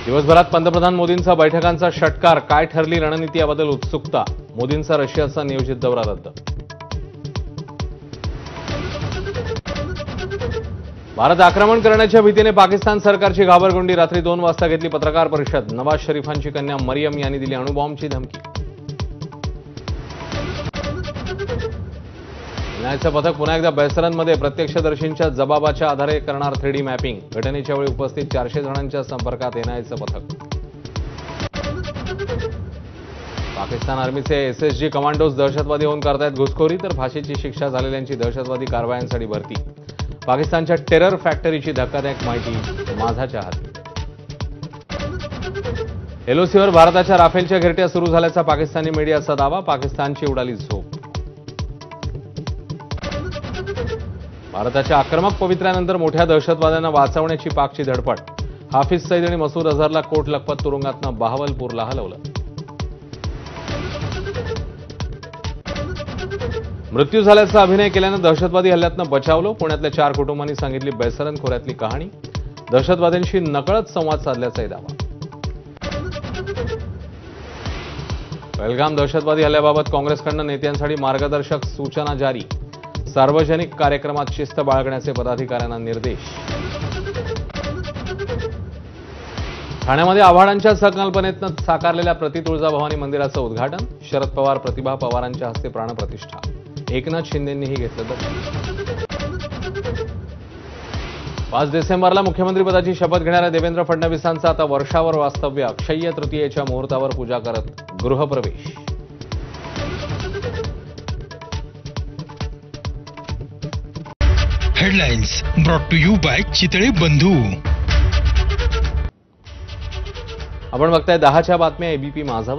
दिवसभरात पंतप्रधान मोदींचा बैठकांचा षटकार, काय ठरली रणनीती याबद्दल उत्सुकता. मोदींचा रशियाचा नियोजित दौरा रद्द. भारत आक्रमण करण्याच्या भीतीने पाकिस्तान सरकारची घाबरगुंडी. रात्री 2 वाजता घेतली पत्रकार परिषद. नवाज शरीफांची कन्या मरियम यांनी दिली अणुबॉम्बची धमकी. एनआयचं पथक पुन्हा एकदा बेसरनमध्ये. प्रत्यक्षदर्शींच्या जबाबाच्या आधारे करणार 3D मॅपिंग. घटनेच्या वेळी उपस्थित 400 जणांच्या संपर्कात एनआयचं पथक. पाकिस्तान आर्मीचे एसएसजी कमांडोज दहशतवादी होऊन करतायत घुसखोरी, तर फाशीची शिक्षा झालेल्यांची दहशतवादी कारवायांसाठी भरती. पाकिस्तानच्या टेरर फॅक्टरीची धक्कादायक माहिती माझाच्या हाती. एलओसीवर भारताच्या राफेलच्या घिरट्या सुरू झाल्याचा पाकिस्तानी मीडियाचा दावा. पाकिस्तानची उडाली झोप. भारताच्या आक्रमक पवित्र्यानंतर मोठ्या दहशतवाद्यांना वाचवण्याची पाकची धडपड. हाफिज सईद आणि मसूद अझहरला कोट लखपत तुरुंगातनं बहावलपूरला हलवलं. मृत्यू झाल्याचा अभिनय केल्यानं दहशतवादी हल्ल्यातनं बचावलं. पुण्यातल्या 4 कुटुंबांनी सांगितली बेसरन खोऱ्यातली कहाणी. दहशतवाद्यांशी नकळत संवाद साधल्याचाही दावा. पहलगाम दहशतवादी हल्ल्याबाबत काँग्रेसकडून नेत्यांसाठी मार्गदर्शक सूचना जारी. सार्वजनिक कार्यक्रमात शिस्त बाळगण्याचे पदाधिकाऱ्यांना निर्देश. ठाण्यामध्ये आव्हाडांच्या संकल्पनेतनं साकारलेल्या प्रति तुळजाभवानी मंदिराचं उद्घाटन. शरद पवार, प्रतिभा पवारांच्या हस्ते प्राणप्रतिष्ठा. एकनाथ शिंदेंनीही घेतलं दर्शन. 5 डिसेंबरला मुख्यमंत्रीपदाची शपथ घेणाऱ्या देवेंद्र फडणवीसांचं आता वर्षावर वास्तव्य. अक्षय्य तृतीयेच्या मुहूर्तावर पूजा करत गृहप्रवेश. Headlines brought to you by Chitale Bandhu. आपण बघताय 10च्या बातम्या एबीपी माझावर.